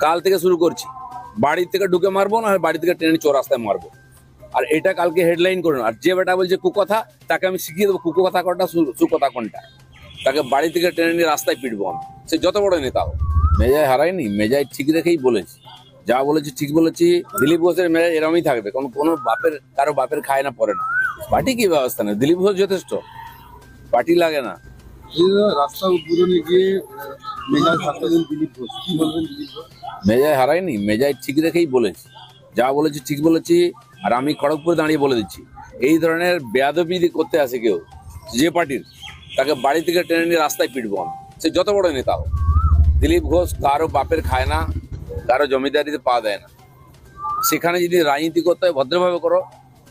কাল থেকে শুরু করছি, বাড়ি থেকে ঢুকে মারবো, না বাড়ি থেকে ট্রেনে চৌরাস্তায় মারবো। আর এটা কালকে হেডলাইন করুন। আর যে বেটা বলছে কুকথা, তাকে আমি শিখিয়ে দেবো কুকথা কোনটা সুকথা কোনটা। তাকে বাড়ি থেকে ট্রেনে নিয়ে রাস্তায় পিটবো আমি, সে যত বড় নেতা হোক। মেজায় হারাইনি, মেজায় ঠিক রেখেই বলেছি, যা বলেছি ঠিক বলেছি। দিলীপ ঘোষের মেজাজ এরমই থাকবে, কোনো কারো বাপের খায় না পড়ে না। পার্টি কি ব্যবস্থা নেই, দিলীপ ঘোষ যথেষ্ট, পার্টি লাগে না। রাস্তা উদ্বোধনে গিয়ে মেজাজ হারালেন দিলীপ ঘোষ, কি বলবেন দিলীপ ঘোষ? মেজায় হারাইনি, মেজায় ঠিক রেখেই বলেছি, যা বলেছি ঠিক বলেছি। আর আমি খড়গপুরে দাঁড়িয়ে বলে দিচ্ছি, এই ধরনের বেয়াদবি করতে আসে কেউ যে পার্টির, তাকে বাড়ি থেকে টেনে নিয়ে রাস্তায় পিটবো আমি, সে যত বড় নেতা হোক। দিলীপ ঘোষ কারো বাপের খায় না, কারো জমিদারিতে পা দেয় না। সেখানে যদি রাজনীতি করতে হয় ভদ্রভাবে করো,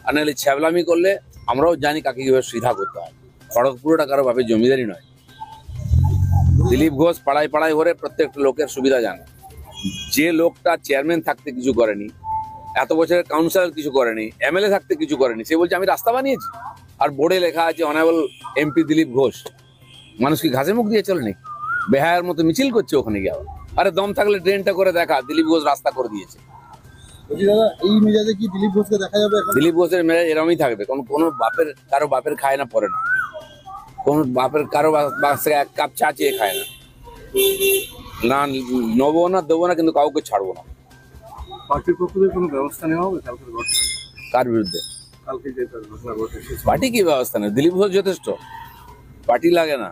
আর নাহলে ছ্যাবলামি করলে আমরাও জানি কাকে কিভাবে সিধা করতে হয়। খড়গপুরটা কারো বাপের জমিদারি নয়। দিলীপ ঘোষ পাড়ায় পাড়ায় ঘুরে প্রত্যেকটা লোকের সুবিধা জানে। যে লোকটা চেয়ারম্যান থাকতে কিছু করেনি, এত বছরের কাউন্সিলর কিছু করেনি, এমএলএ থাকতে কিছু করেনি, সে বলছে আমি রাস্তা বানিয়েছি। আর বোর্ডে লেখা আছে অনারেবল এমপি দিলীপ ঘোষ। মানুষ কি ঘাসে মুখ দিয়ে চলেনি? বেহায়ার মতো মিছিল করছে ওখানে গিয়ে। আরে দম থাকলে ট্রেনটা করে দেখা, দিলীপ ঘোষ রাস্তা করে দিয়েছে। দাদা, এই মেজাজে কি দিলীপ ঘোষকে দেখা যাবে? দিলীপ ঘোষের মেজাজ এরমই থাকবে, কারো বাপের খায় না পড়ে না, কারো এক কাপ চা চেয়ে খায় না। না নেবো না দেবো না, কিন্তু কাউকে ছাড়বো না। পার্টির পক্ষ থেকে কোনো ব্যবস্থা নেওয়া হবে কালকের ঘটনা? কার বিরুদ্ধে? কালকে যে ঘটনা ঘটেছে। পার্টি কি ব্যবস্থা নেই, দিলীপ ঘোষ যথেষ্ট, পার্টি লাগে না।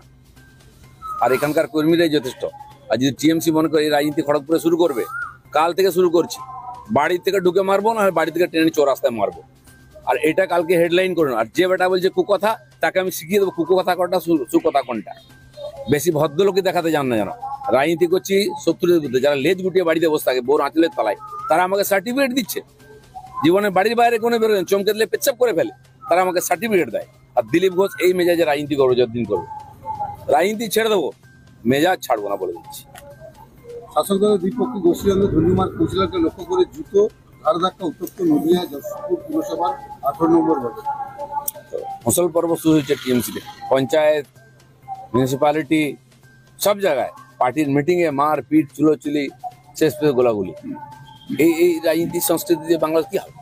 আর এখানকার কর্মীরাই যথেষ্ট। আর যদি টিএমসি মনে করে এই রাজনীতি খড়গপুরে শুরু করবে, কাল থেকে শুরু করছি, বাড়ি থেকে ঢুকে মারবো, না বাড়ি থেকে ট্রেনে চৌরাস্তায় মারবো। আর এটা কালকে হেডলাইন করুন। আর যে বেটা বলছে কুকথা, তাকে আমি শিখিয়ে দেবো কুকথা কোনটা সুকথা কোনটা। বেশি ভদ্রলোকই দেখাতে জান না জানো। রাজনীতি করছি শত্রুদের বিরুদ্ধে, যারা লেজ গুটিয়ে বাড়িতে বসে থাকে, বোর আঁচলের তলায়, তারা আমাকে সার্টিফিকেট দিচ্ছে। জীবনে বাড়ির বাইরে কোনো বেরোবেন, চমকে দিলে পেচ্ছাপ করে ফেলে, তারা আমাকে সার্টিফিকেট দেয়। আর দিলীপ ঘোষ এই মেজাজে রাজনীতি করবো যতদিন করবো। রাজনীতি ছেড়ে দেবো, মেজাজ ছাড়বো না বলে দিচ্ছি। শাসক দলের বিপক্ষে গোষ্ঠীদ্বন্দ্বে ধন্যবাদ কৌশলকে লক্ষ্য করে জুতো ধার ধাক্কা উত্তপ্ত নদিয়া যশোরপুর পুরসভার 18 নম্বর ওয়ার্ডে। ফসল পর্ব শুরু হয়েছে টিএমসিতে, পঞ্চায়েত, মিউনিসিপ্যালিটি, সব জায়গায় পার্টির মিটিংয়ে মার পিট, চুলোচুলি, শেষ পেয়ে গোলাগুলি। এই রাজনীতির সংস্কৃতি দিয়ে বাংলাদেশ কি হবে?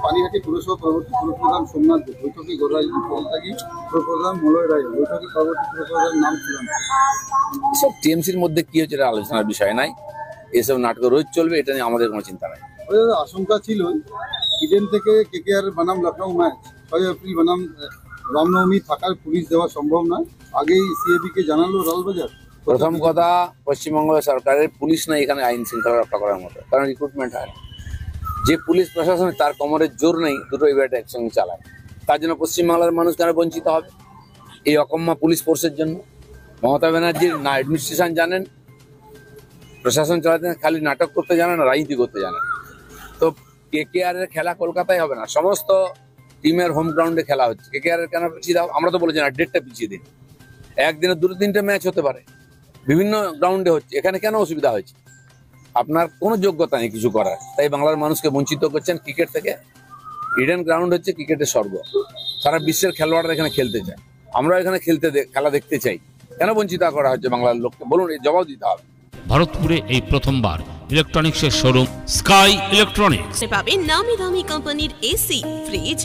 পানিহাটি পুরসভা পরবর্তী পুরপ্রধান সোমনাথ দেব বৈঠকে পুরপ্রধান মলয় রায় বৈঠকে পরবর্তী পুরপ্রধানের নাম ছিলেন। এসব টিএমসির মধ্যে কি হচ্ছে আলোচনার বিষয় নাই। এসব নাটক রোজ চলবে, এটা নিয়ে আমাদের কোনো চিন্তা নাই। আশঙ্কা ছিল ইডেন থেকে কেকেআর বনাম লখনৌ ম্যাচ 6 এপ্রিল বনাম রামনবমী থাকার পুলিশ দেওয়া সম্ভব নয়, আগেই সিএবি কে জানালো লালবাজার। প্রথম কথা, পশ্চিমবঙ্গ সরকারের পুলিশ নাই এখানে আইন শৃঙ্খলা রক্ষা করার মতো, কারণ রিক্রুটমেন্ট হয় না। যে পুলিশ প্রশাসন তার কোমরের জোর নেই দুটো ইভেন্ট একসঙ্গে চালায়, তার জন্য পশ্চিমবাংলার মানুষ কেন বঞ্চিত হবে এই অকম্মা পুলিশ ফোর্সের জন্য? মমতা ব্যানার্জির না অ্যাডমিনিস্ট্রেশন জানেন, প্রশাসন চালাতে খালি নাটক করতে জানেন, রাজনীতি করতে জানেন। তো কেকেআর এর খেলা কলকাতায় হবে না, সমস্ত টিমের হোম গ্রাউন্ডে খেলা হচ্ছে। কেকেআর এর কেন পিছিয়ে দাও? আমরা তো বলেছি না, ডেটটা পিছিয়ে দিন। একদিনে 2-3টে ম্যাচ হতে পারে, বিভিন্ন গ্রাউন্ডে হচ্ছে, এখানে কেন অসুবিধা হয়েছে? আপনার কোনো যোগ্যতা নেই কিছু করার, তাই বাংলার মানুষকে বঞ্চিত করছেন ক্রিকেট থেকে। ইডেন গ্রাউন্ড হচ্ছে ক্রিকেটের স্বর্গ, সারা বিশ্বের খেলোয়াড়রা এখানে খেলতে চায়, আমরা এখানে খেলা দেখতে চাই। কেন বঞ্চিত করা হচ্ছে বাংলার লোককে? বলুন, এই জবাব দিতে হবে। ভারতপুরে এই প্রথমবার ইলেকট্রনিক্সের শোরুম স্কাই ইলেকট্রনিক্স পাবেন নামি দামি কোম্পানির AC, fridge,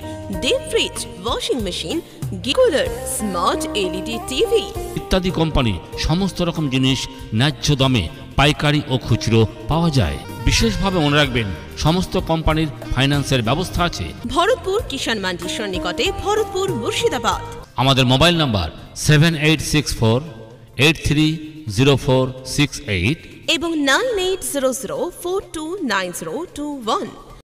deep fridge, washing machine, গিকুলার, স্মার্ট এলইডি টিভি ইত্যাদি কোম্পানি সমস্ত রকম জিনিস ন্যায্য দামে পাইকারি ও খুচরো পাওয়া যায়। বিশেষভাবে মনে রাখবেন, সমস্ত কোম্পানির ফাইন্যান্সের ব্যবস্থা আছে। ভরতপুর কিষাণ মান্ডির সন্নিকটে, ভরতপুর, মুর্শিদাবাদ। আমাদের মোবাইল নাম্বার 7864830468 এবং 9800429021।